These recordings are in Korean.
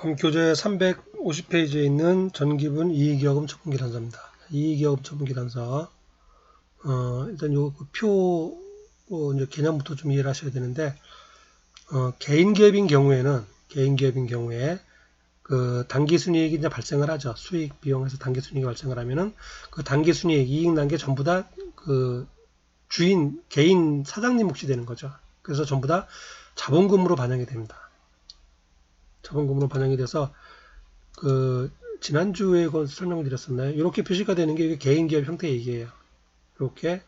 다음 교재 350페이지에 있는 전기분 이익여금 처분계산서입니다. 이익여금 처분계산서. 일단 요 표 이제 개념부터 좀 이해를 하셔야 되는데, 개인 기업인 경우에 그 단기순이익이 이제 발생을 하죠. 수익 비용에서 단기순이익이 발생을 하면은 그 단기순이익 이익 난 게 전부 다 그 주인 개인 사장님 몫이 되는 거죠. 그래서 전부 다 자본금으로 반영이 됩니다. 자본금으로 반영이 돼서 그 지난주에 그 설명을 드렸었나요? 이렇게 표시가 되는 게 이게 개인기업 형태의 얘기예요. 이렇게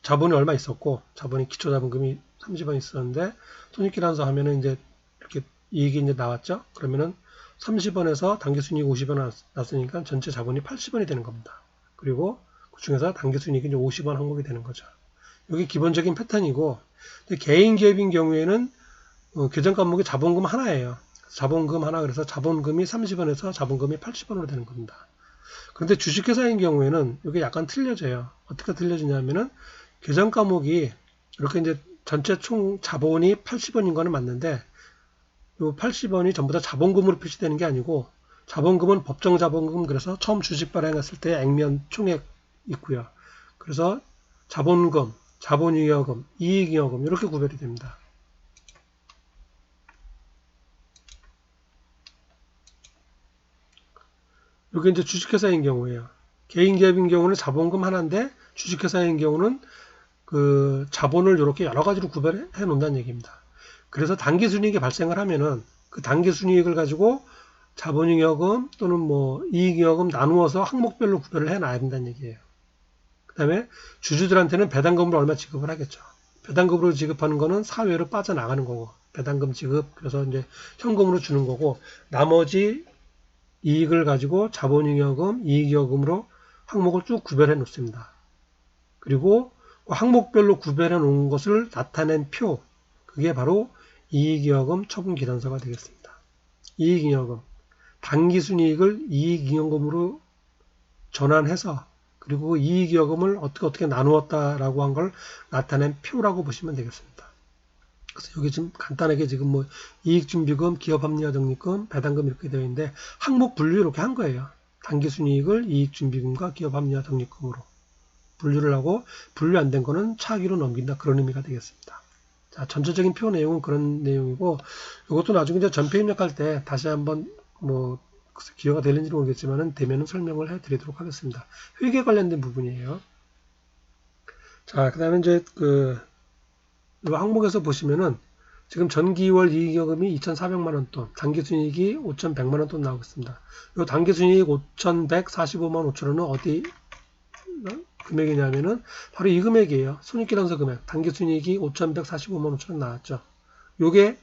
자본이 얼마 있었고 자본이 기초자본금이 30원 있었는데 손익계산서 하면은 이제 이렇게 이익이 이제 나왔죠. 그러면은 30원에서 단기순이익 50원 났으니까 전체 자본이 80원이 되는 겁니다. 그리고 그 중에서 단기순이익이 이제 50원 항목이 되는 거죠. 이게 기본적인 패턴이고, 개인 기업인 경우에는 계정 과목이 자본금 하나예요. 자본금 하나, 그래서 자본금이 30원에서 자본금이 80원으로 되는 겁니다. 그런데 주식회사인 경우에는 이게 약간 틀려져요. 어떻게 틀려지냐면은 계정 과목이 이렇게 이제 전체 총 자본이 80원인 거는 맞는데, 이 80원이 전부 다 자본금으로 표시되는 게 아니고, 자본금은 법정 자본금, 그래서 처음 주식 발행했을 때 액면 총액 있고요. 그래서 자본금, 자본잉여금, 이익잉여금 이렇게 구별이 됩니다. 이게 이제 주식회사인 경우예요. 개인 기업인 경우는 자본금 하나인데 주식회사인 경우는 그 자본을 이렇게 여러 가지로 구별해 놓는다는 얘기입니다. 그래서 단기순이익이 발생을 하면은 그 단기순이익을 가지고 자본잉여금 또는 뭐 이익잉여금 나누어서 항목별로 구별을 해 놔야 된다는 얘기예요. 그 다음에 주주들한테는 배당금으로 얼마 지급을 하겠죠. 배당금으로 지급하는 거는 사회로 빠져나가는 거고, 배당금 지급, 그래서 이제 현금으로 주는 거고, 나머지 이익을 가지고 자본잉여금, 이익여금으로 항목을 쭉 구별해 놓습니다. 그리고 그 항목별로 구별해 놓은 것을 나타낸 표, 그게 바로 이익여금 처분계산서가 되겠습니다. 이익잉여금, 단기순이익을 이익잉여금으로 전환해서 그리고 이익여금을 어떻게 나누었다라고 한 걸 나타낸 표라고 보시면 되겠습니다. 그래서 여기 지금 간단하게 지금 뭐 이익준비금, 기업합리화적립금, 배당금 이렇게 되어 있는데 항목 분류 이렇게 한 거예요. 단기순이익을 이익준비금과 기업합리화적립금으로 분류를 하고 분류 안 된 거는 차기로 넘긴다, 그런 의미가 되겠습니다. 자, 전체적인 표 내용은 그런 내용이고, 이것도 나중에 이제 전표 입력할 때 다시 한번 뭐 기여가 되는지 모르겠지만은 되면은 설명을 해드리도록 하겠습니다. 회계 관련된 부분이에요. 자, 그다음에 이제 이 항목에서 보시면은 지금 전기월 이익여금이 2,400만 원 돈, 단기순이익이 5,100만 원 돈 나오고 있습니다. 이 단기순이익 5,145만 5천 원은 어디 금액이냐면은 바로 이 금액이에요. 손익계산서 금액. 단기순이익이 5,145만 5천 원 나왔죠. 요게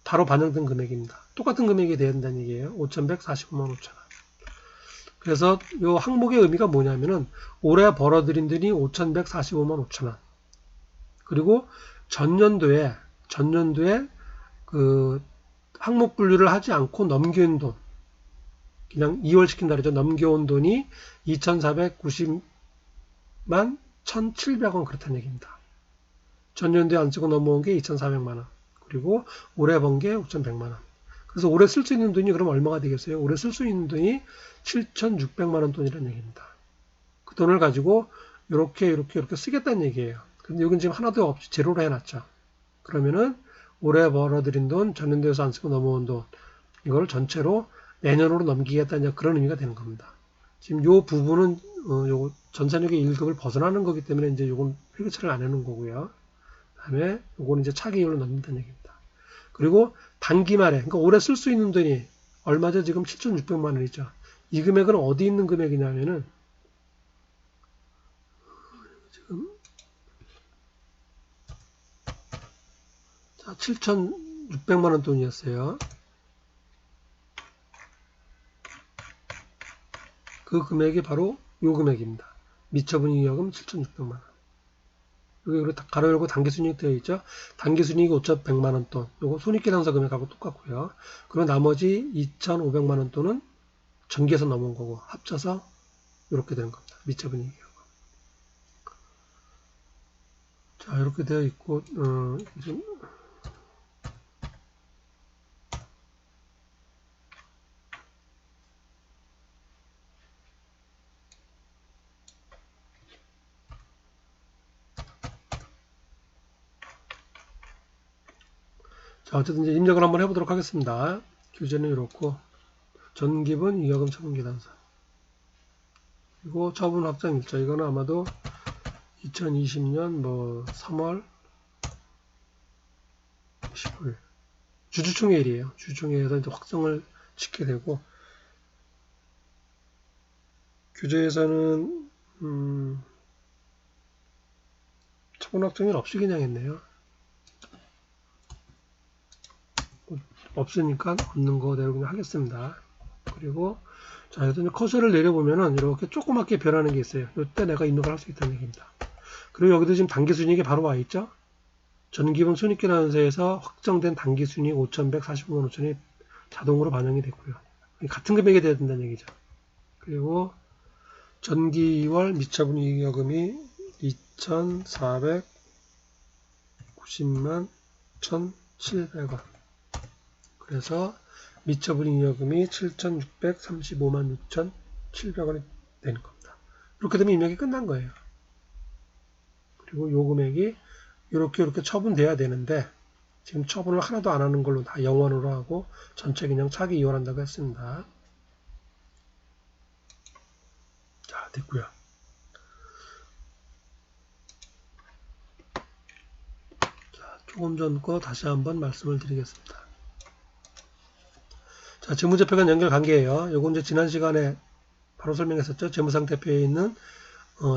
바로 반영된 금액입니다. 똑같은 금액이 돼야 된다는 얘기예요. 5,145만 5천 원. 그래서 이 항목의 의미가 뭐냐면은 올해 벌어들인 돈이 5,145만 5천 원. 그리고 전년도에 그 항목 분류를 하지 않고 넘겨온 돈, 그냥 2월 시킨다 그러죠. 넘겨온 돈이 2,490만 1,700원 그렇다는 얘기입니다. 전년도에 안 쓰고 넘어온 게 2,400만 원. 그리고 올해 번 게 5,100만 원. 그래서 올해 쓸 수 있는 돈이 그럼 얼마가 되겠어요? 올해 쓸 수 있는 돈이 7,600만 원 돈이라는 얘기입니다. 그 돈을 가지고 이렇게 쓰겠다는 얘기예요. 근데 여긴 지금 하나도 없이 제로로 해놨죠. 그러면은 올해 벌어들인 돈, 전년도에서 안 쓰고 넘어온 돈, 이걸 전체로 내년으로 넘기겠다는 그런 의미가 되는 겁니다. 지금 요 부분은 요거 전산력의 1급을 벗어나는 거기 때문에 이제 요건 회계처리를 안 해놓은 거고요. 그다음에 요거는 이제 차기율로 넘긴다는 얘기입니다. 그리고 단기 말에, 그러니까 올해 쓸 수 있는 돈이 얼마죠? 지금 7,600만 원이죠. 이 금액은 어디 있는 금액이냐면은 지금 7,600만 원 돈이었어요. 그 금액이 바로 요 금액입니다. 미처분익여금 7,600만 원. 여기 가로 열고 단기순이익 되어 있죠. 단기순이익 5,100만 원 돈. 요거 손익계산서 금액하고 똑같고요. 그리고 나머지 2,500만 원 돈은 전기에서 넘어온 거고 합쳐서 이렇게 되는 겁니다. 미처분익여금. 자, 이렇게 되어 있고 지금 자, 어쨌든 이제 입력을 한번 해보도록 하겠습니다. 규제는 이렇고, 전기분, 이여금 처분계산서. 그리고 처분 확정 일자. 이거는 아마도 2020년 뭐 3월 15일. 주주총회일이에요. 주주총회에서 이제 확정을 짓게 되고, 규제에서는, 처분 확정일 없이 그냥 했네요. 없으니까 없는 거대로 그냥 하겠습니다. 그리고 자, 여기서 커서를 내려보면은 이렇게 조그맣게 변하는 게 있어요. 이때 내가 입력을 할 수 있다는 얘기입니다. 그리고 여기도 지금 단기순이익이 바로 와 있죠. 전기분 손익계산서에서 확정된 단기순이익 5,145만 5천이 자동으로 반영이 됐고요. 같은 금액이 돼야 된다는 얘기죠. 그리고 전기 2월 미처분 이익여금이 2,490만 1,700원. 그래서 미처분 이익여금이 7,635만 6,700원이 되는 겁니다. 이렇게 되면 입력이 끝난 거예요. 그리고 요 금액이 이렇게 처분돼야 되는데 지금 처분을 하나도 안 하는 걸로 다 0원으로 하고 전체 그냥 차기 이월한다고 했습니다. 자, 됐고요. 자, 조금 전 거 다시 한번 말씀을 드리겠습니다. 자, 재무제표간 연결 관계예요. 요거 이제 지난 시간에 바로 설명했었죠. 재무상태표에 있는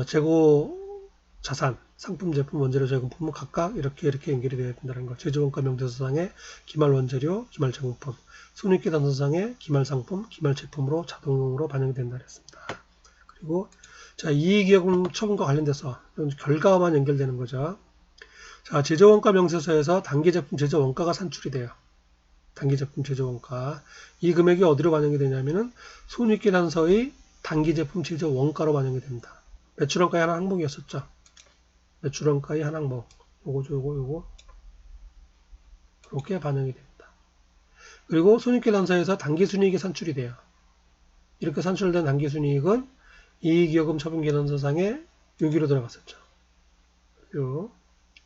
재고 자산, 상품, 제품, 원재료, 제공품은 각각 이렇게 연결이 되어야 된다는 거. 제조원가 명제서상의 기말 원재료, 기말 제공품, 손익계산서상의 기말 상품, 기말 제품으로 자동으로 반영이 된다 그랬습니다. 그리고 자, 이익여금 처분과 관련돼서 결과만 연결되는 거죠. 자, 제조원가 명세서에서 단기제품 제조원가가 산출이 돼요. 단기제품 제조원가. 이 금액이 어디로 반영이 되냐면은 손익계산서의 단기제품 제조원가로 반영이 됩니다. 매출원가의 한 항목이었었죠. 매출원가의 한 항목. 요거. 이렇게 반영이 됩니다. 그리고 손익계산서에서 단기순이익이 산출이 돼요. 이렇게 산출된 단기순이익은 이익여금 처분계산서상에 여기로 들어갔었죠. 요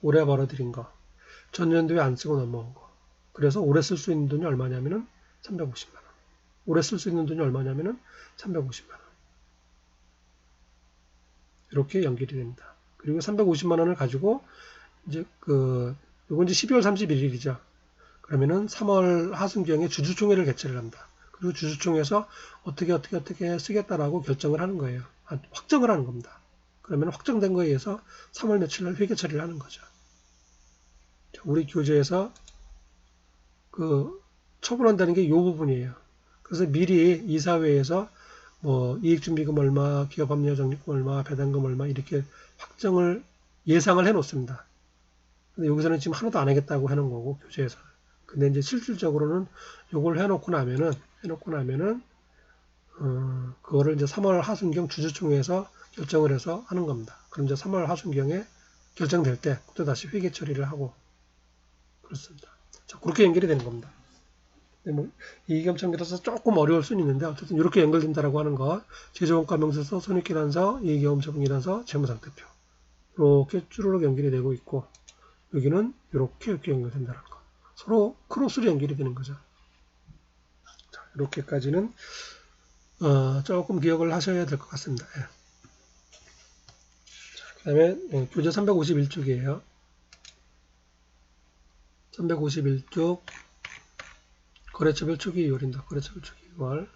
올해 벌어들인 거. 전년도에 안 쓰고 넘어온 거. 그래서 올해 쓸 수 있는 돈이 얼마냐면은 350만원. 올해 쓸 수 있는 돈이 얼마냐면은 350만원. 이렇게 연결이 됩니다. 그리고 350만원을 가지고 이제 요건 이제 12월 31일이죠. 그러면은 3월 하순경에 주주총회를 개최를 합니다. 그리고 주주총회에서 어떻게 쓰겠다라고 결정을 하는 거예요. 확정을 하는 겁니다. 그러면 확정된 거에 의해서 3월 며칠 날 회계 처리를 하는 거죠. 우리 교재에서 처분한다는 게 이 부분이에요. 그래서 미리 이사회에서 뭐 이익준비금 얼마, 기업합리화적립금 얼마, 배당금 얼마 이렇게 확정을 예상을 해 놓습니다. 근데 여기서는 지금 하나도 안 하겠다고 해놓은 거고 교재에서. 근데 이제 실질적으로는 요걸 해놓고 나면은 그거를 이제 3월 하순경 주주총회에서 결정을 해서 하는 겁니다. 그럼 이제 3월 하순경에 결정될 때 그때 다시 회계 처리를 하고 그렇습니다. 자, 그렇게 연결이 되는 겁니다. 뭐 이익여금청계산서 조금 어려울 수는 있는데 어쨌든 이렇게 연결된다라고 하는 거 제조원가 명세서, 손익계산서, 이익여금 처분계산서, 재무상태표 이렇게 쭈루룩 연결이 되고 있고 여기는 이렇게 연결된다는 거. 서로 크로스로 연결이 되는 거죠. 자, 이렇게까지는 조금 기억을 하셔야 될 것 같습니다. 예. 그 다음에 교재 351쪽이에요. 351쪽 거래처별 초기 이월입니다. 거래처별 초기 이월.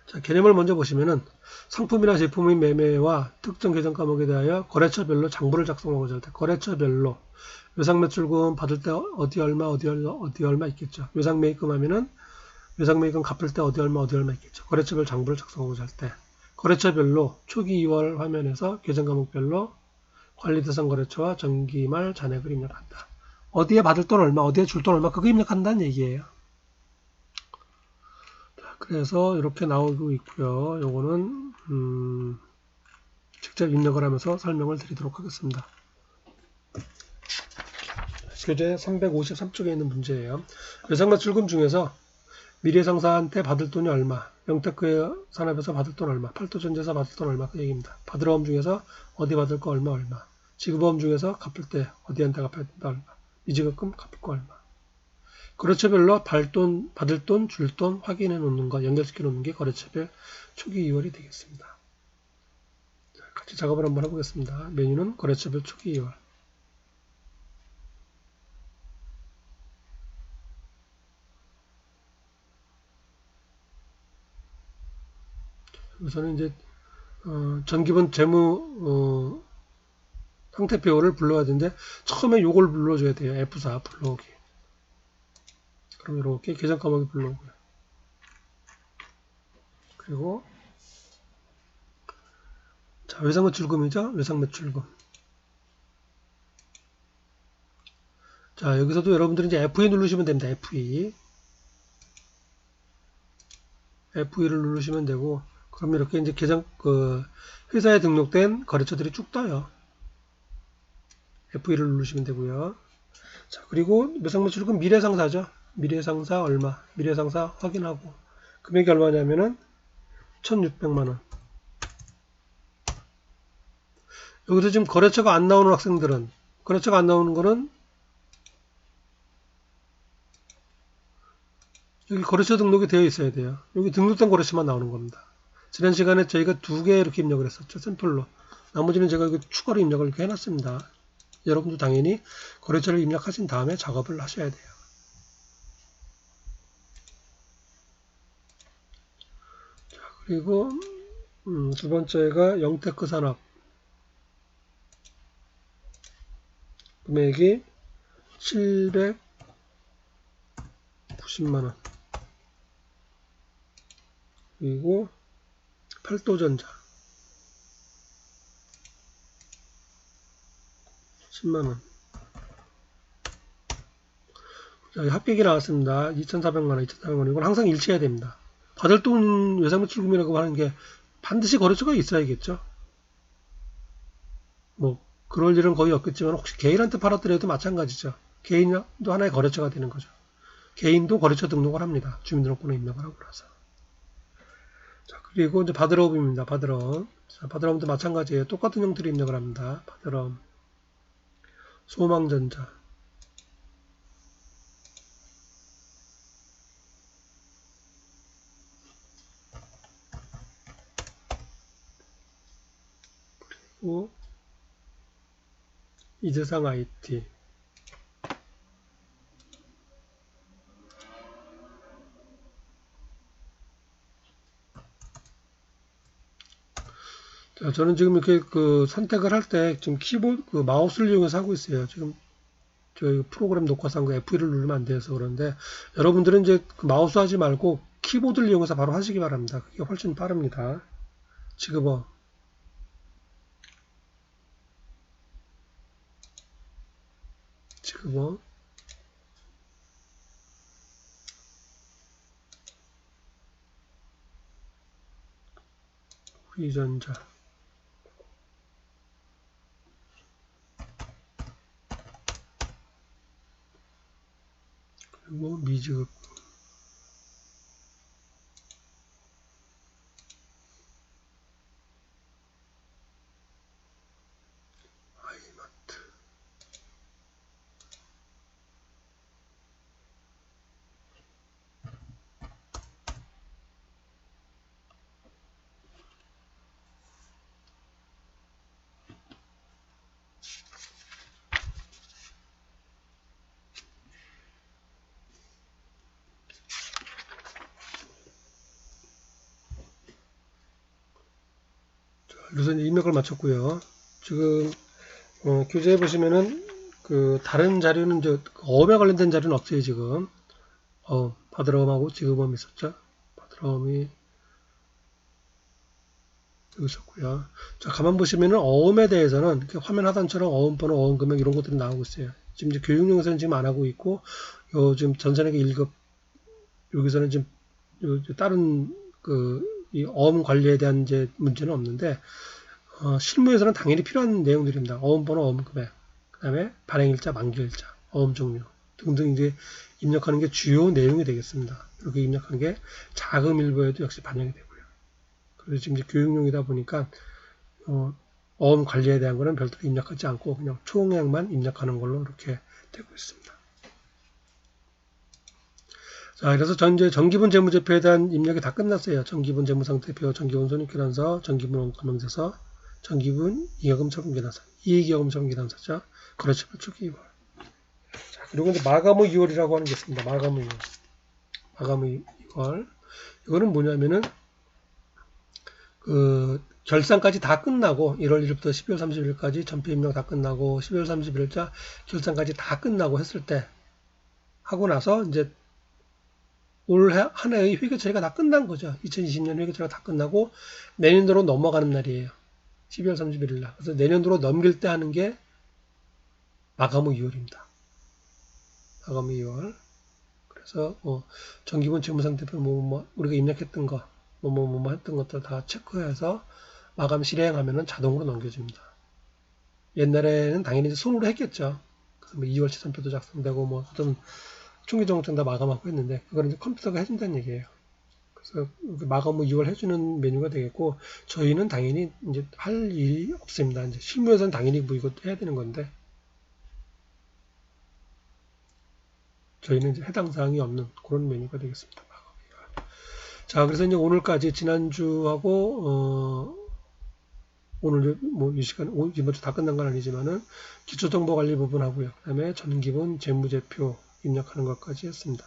자, 개념을 먼저 보시면은 상품이나 제품의 매매와 특정 계정 과목에 대하여 거래처별로 장부를 작성하고자 할 때 거래처별로 외상매출금 받을 때 어디 얼마 있겠죠. 외상매입금 하면은 외상매입금 갚을 때 어디 얼마 있겠죠. 거래처별 장부를 작성하고자 할 때 거래처별로 초기 2월 화면에서 계정 과목별로 관리대상 거래처와 정기말 잔액을 입력한다. 어디에 받을 돈 얼마, 어디에 줄 돈 얼마 그거 입력한다는 얘기예요. 그래서 이렇게 나오고 있고요. 요거는 직접 입력을 하면서 설명을 드리도록 하겠습니다. 교재 353쪽에 있는 문제예요. 외상매출금 중에서 미래상사한테 받을 돈이 얼마, 영테크 산업에서 받을 돈 얼마, 팔도전자에서 받을 돈 얼마 그 얘기입니다. 받으러옴 중에서 어디 받을 거 얼마, 지급보험 중에서 갚을 때 어디한테 갚아야 된다 얼마, 미지급금 갚을 거 얼마. 거래처별로 받을 돈, 줄 돈 확인해 놓는 것, 연결시켜 놓는 게 거래처별 초기 2월이 되겠습니다. 자, 같이 작업을 한번 해보겠습니다. 메뉴는 거래처별 초기 2월. 우선은 이제 전기본 재무 상태표를 불러야 되는데 처음에 요걸 불러줘야 돼요. F4 불러오기. 그럼 이렇게 계정 까먹이 불러오고요. 그리고 자, 외상 매출금이죠. 외상 매출금. 자, 여기서도 여러분들이 이제 F2 누르시면 됩니다. F2. F2를 누르시면 되고, 그럼 이렇게 이제 회사에 등록된 거래처들이 쭉 떠요. F2를 누르시면 되고요. 자, 그리고 외상 매출금 미래상사죠. 미래상사 얼마? 미래상사 확인하고. 금액이 얼마냐면은 1,600만원. 여기서 지금 거래처가 안 나오는 학생들은, 거래처가 안 나오는 거는 여기 거래처 등록이 되어 있어야 돼요. 여기 등록된 거래처만 나오는 겁니다. 지난 시간에 저희가 2개 이렇게 입력을 했었죠. 샘플로. 나머지는 제가 여기 추가로 입력을 이렇게 해놨습니다. 여러분도 당연히 거래처를 입력하신 다음에 작업을 하셔야 돼요. 자, 그리고 두 번째가 영테크 산업. 금액이 790만원. 그리고 팔도전자 10만원. 자, 합격이 나왔습니다. 2,400만원, 2,400만원. 이건 항상 일치해야 됩니다. 받을 돈 외상매출금이라고 하는 게 반드시 거래처가 있어야겠죠. 뭐 그럴 일은 거의 없겠지만 혹시 개인한테 팔았더라도 마찬가지죠. 개인도 하나의 거래처가 되는 거죠. 개인도 거래처 등록을 합니다. 주민등록번호 입력을 하고 나서. 자, 그리고 이제 바드러움입니다. 바드러움. 자, 바드러움도 마찬가지예요. 똑같은 형태로 입력을 합니다. 바드러움. 소망전자. 그리고 이재상 IT. 자, 저는 지금 이렇게 선택을 할 때 지금 키보드 마우스를 이용해서 하고 있어요. 지금 저희 프로그램 녹화상 F1을 누르면 안 돼서 그런데 여러분들은 이제 마우스 하지 말고 키보드를 이용해서 바로 하시기 바랍니다. 그게 훨씬 빠릅니다. 지금 후이전자. 그리고 미즈급. 아이마트. 우선 입력을 마쳤고요. 지금 교재에 보시면은 다른 자료는 이제 어음에 관련된 자료는 없어요. 지금 바드러움하고 지급어음 있었죠. 바드러움이 여기 있었고요. 자, 가만 보시면은 어음에 대해서는 이렇게 화면 하단처럼 어음 번호, 어음 금액 이런 것들이 나오고 있어요. 지금 이제 교육용에서는 지금 안 하고 있고, 지금 전산회계 1급 여기서는 지금 다른 이 어음 관리에 대한 이제 문제는 없는데 실무에서는 당연히 필요한 내용들입니다. 어음 번호, 어음 금액, 그다음에 발행일자, 만기일자, 어음 종류 등등 이제 입력하는 게 주요 내용이 되겠습니다. 이렇게 입력한 게 자금 일부에도 역시 반영이 되고요. 그래서 지금 이제 교육용이다 보니까 어음 관리에 대한 거는 별도로 입력하지 않고 그냥 총액만 입력하는 걸로 이렇게 되고 있습니다. 자, 그래서 전제 정기분 재무제표에 대한 입력이 다 끝났어요. 정기분 재무상태표, 정기분 손익계산서, 정기분 원가명세서, 정기분 이익금 처분계산서, 이익이익금 처분계산서죠. 거래처별 출기 2월. 자, 그리고 이제 마감후 2월이라고 하는 게 있습니다. 마감후 2월. 마감후 2월. 이거는 뭐냐면은 그 결산까지 다 끝나고 1월 1일부터 12월 30일까지 전표 입력 다 끝나고 12월 31일자 결산까지 다 끝나고 했을 때 하고 나서 이제 올 한 해의 회계 처리가 다 끝난 거죠. 2020년 회계 처리가 다 끝나고 내년도로 넘어가는 날이에요. 12월 31일 날. 그래서 내년도로 넘길 때 하는 게 마감후 2월입니다. 마감후 2월. 그래서 정기분 재무상태표 우리가 입력했던 거 했던 것들 다 체크해서 마감 실행하면은 자동으로 넘겨집니다. 옛날에는 당연히 이제 손으로 했겠죠. 2월 치선표도 작성되고 어떤 총기정보증 다 마감하고 했는데 그거는 이제 컴퓨터가 해준다는 얘기예요. 그래서 마감 후 2월 해주는 메뉴가 되겠고 저희는 당연히 이제 할 일이 없습니다. 이제 실무에서는 당연히 뭐 이것도 해야 되는 건데 저희는 이제 해당 사항이 없는 그런 메뉴가 되겠습니다. 자, 그래서 이제 오늘까지 지난주하고 오늘 뭐 이 시간 이번 주 다 끝난 건 아니지만은 기초정보관리 부분 하고요. 그다음에 전기분 재무제표 입력하는 것까지 했습니다.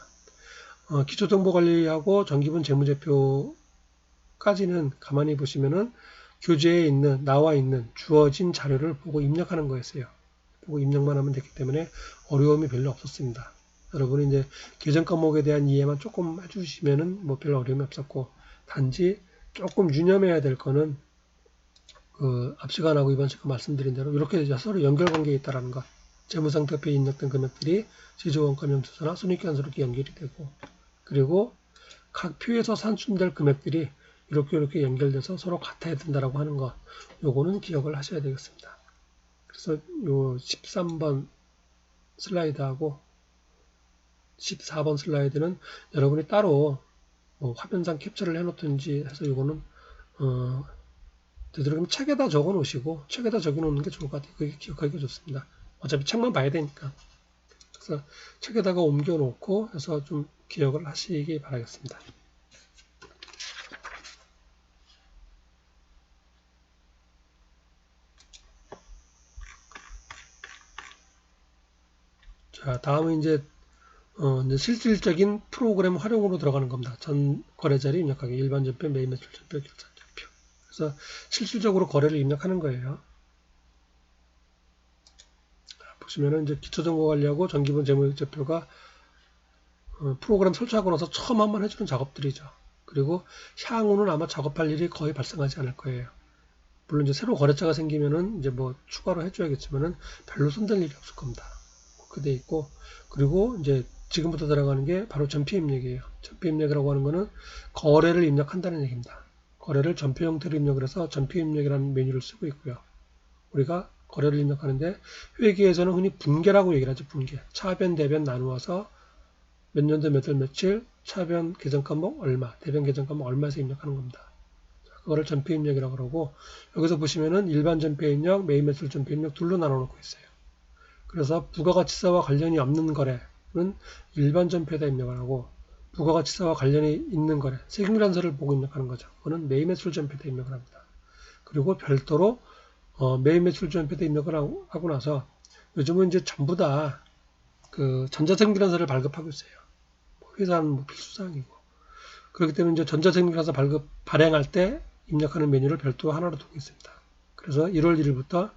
기초정보관리하고 전기분 재무제표까지는 가만히 보시면은 교재에 있는 나와 있는 주어진 자료를 보고 입력하는 거였어요. 보고 입력만 하면 됐기 때문에 어려움이 별로 없었습니다. 여러분이 이제 계정 과목에 대한 이해만 조금 해주시면은 뭐 별로 어려움이 없었고 단지 조금 유념해야 될 거는 앞 시간하고 이번 시간 말씀드린 대로 이렇게 서로 연결관계에 있다라는 것. 재무상태표에 입력된 금액들이 제조원가명투자나 손익계산서로 이렇게 연결이 되고 그리고 각 표에서 산출될 금액들이 이렇게 연결돼서 서로 같아야 된다라고 하는 것. 요거는 기억을 하셔야 되겠습니다. 그래서 요 13번 슬라이드하고 14번 슬라이드는 여러분이 따로 화면상 캡처를 해놓든지 해서 요거는 되도록이면 책에다 적어 놓으시고 책에다 적어 놓는 게 좋을 것 같아요. 그게 기억하기가 좋습니다. 어차피 책만 봐야 되니까. 그래서 책에다가 옮겨 놓고 해서 좀 기억을 하시기 바라겠습니다. 자, 다음은 이제 실질적인 프로그램 활용으로 들어가는 겁니다. 전 거래자리 입력하기, 일반 전표, 매입 매출 전표, 결산 전표. 그래서 실질적으로 거래를 입력하는 거예요. 보시면은 이제 기초정보관리하고 전기분 재무제표가 프로그램 설치하고 나서 처음 한번 해주는 작업들이죠. 그리고 향후는 아마 작업할 일이 거의 발생하지 않을 거예요. 물론 이제 새로 거래처가 생기면은 이제 뭐 추가로 해줘야겠지만은 별로 손댈 일이 없을 겁니다. 그렇게 돼 있고 그리고 이제 지금부터 들어가는 게 바로 전표 입력이에요. 전표 입력이라고 하는 거는 거래를 입력한다는 얘기입니다. 거래를 전표 형태로 입력을 해서 전표 입력이라는 메뉴를 쓰고 있고요. 우리가 거래를 입력하는데 회계에서는 흔히 분계라고 얘기를 하죠. 분계. 차변, 대변 나누어서 몇 년도 몇 월 며칠 차변 계정 과목 얼마, 대변 계정 과목 얼마에서 입력하는 겁니다. 그거를 전표 입력이라고 그러고 여기서 보시면은 일반 전표 입력, 매입 매출 전표 입력 둘로 나눠 놓고 있어요. 그래서 부가가치세와 관련이 없는 거래는 일반 전표에다 입력을 하고 부가가치세와 관련이 있는 거래, 세금계산서를 보고 입력하는 거죠. 그거는 매입 매출 전표에다 입력을 합니다. 그리고 별도로 매입 매출 전표에다 입력을 하고 나서 요즘은 이제 전부 다 그 전자세금계산서를 발급하고 있어요. 회사는 뭐 필수사항이고. 그렇기 때문에 이제 전자세금계산서 발행할 때 입력하는 메뉴를 별도 하나로 두고 있습니다. 그래서 1월 1일부터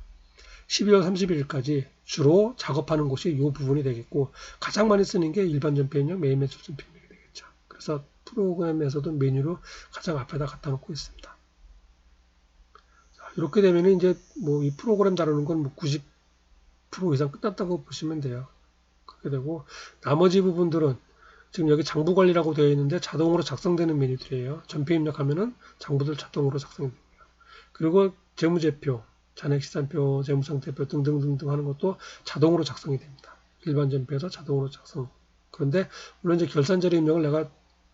12월 31일까지 주로 작업하는 곳이 이 부분이 되겠고 가장 많이 쓰는 게 일반 전표 입력, 매입 매출 전표 입력이 되겠죠. 그래서 프로그램에서도 메뉴로 가장 앞에다 갖다 놓고 있습니다. 자, 이렇게 되면 이제 뭐 이 프로그램 다루는 건 뭐 90% 이상 끝났다고 보시면 돼요. 그렇게 되고 나머지 부분들은 지금 여기 장부관리라고 되어 있는데 자동으로 작성되는 메뉴들이에요. 전표 입력하면은 장부들 자동으로 작성이 됩니다. 그리고 재무제표, 잔액시산표, 재무상태표 등등등등 하는 것도 자동으로 작성이 됩니다. 일반 전표에서 자동으로 작성. 그런데 물론 이제 결산자료 입력을 내가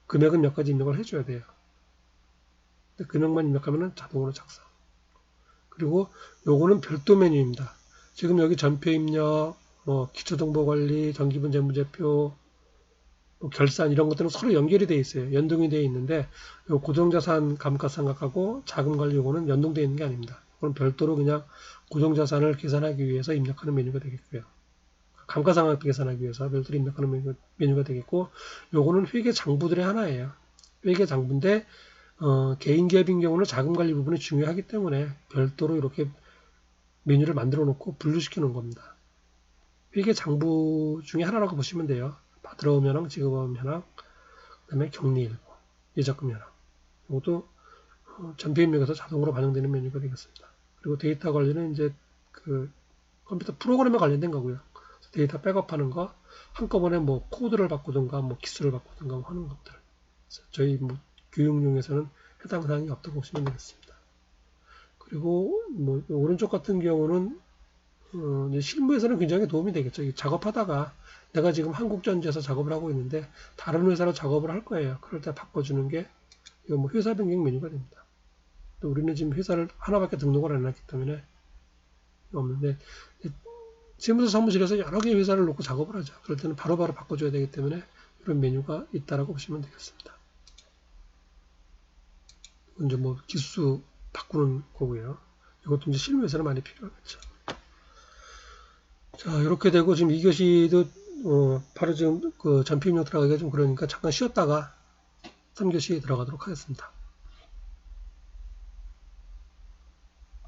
금액은 몇 가지 입력을 해줘야 돼요. 근데 금액만 입력하면은 자동으로 작성. 그리고 요거는 별도 메뉴입니다. 지금 여기 전표 입력, 뭐 기초정보관리, 전기분 재무제표, 뭐 결산 이런 것들은 서로 연결이 되어 있어요. 연동이 되어 있는데 요 고정자산 감가상각하고 자금관리 요거는 연동되어 있는 게 아닙니다. 그건 별도로 그냥 고정자산을 계산하기 위해서 입력하는 메뉴가 되겠고요. 감가상각 계산하기 위해서 별도로 입력하는 메뉴가 되겠고 요거는 회계장부들의 하나예요. 회계장부인데 개인기업인 경우는 자금관리 부분이 중요하기 때문에 별도로 이렇게 메뉴를 만들어 놓고 분류시켜 놓은 겁니다. 회계장부 중에 하나라고 보시면 돼요. 받으러 현황, 지급원 현황, 그 다음에 격리일부, 예적금 현황. 이것도 전표 입력에서 자동으로 반영되는 메뉴가 되겠습니다. 그리고 데이터 관리는 이제 그 컴퓨터 프로그램에 관련된 거고요. 데이터 백업하는 거, 한꺼번에 뭐 코드를 바꾸든가 뭐 기술을 바꾸든가 뭐 하는 것들. 저희 뭐 교육용에서는 해당 사항이 없다고 보시면 되겠습니다. 그리고 뭐 오른쪽 같은 경우는 실무에서는 굉장히 도움이 되겠죠. 작업하다가 내가 지금 한국전지에서 작업을 하고 있는데 다른 회사로 작업을 할 거예요. 그럴 때 바꿔주는 게 이거 뭐 회사 변경 메뉴가 됩니다. 또 우리는 지금 회사를 하나밖에 등록을 안 해놨기 때문에 없는데 세무서 사무실에서 여러 개의 회사를 놓고 작업을 하죠. 그럴 때는 바로바로 바꿔줘야 되기 때문에 이런 메뉴가 있다라고 보시면 되겠습니다. 이제 뭐 기수 바꾸는 거고요. 이것도 이제 실무에서는 많이 필요하겠죠. 자, 이렇게 되고 지금 2교시도 바로 지금 그 전표 입력 들어가기가 좀 그러니까 잠깐 쉬었다가 3교시 들어가도록 하겠습니다.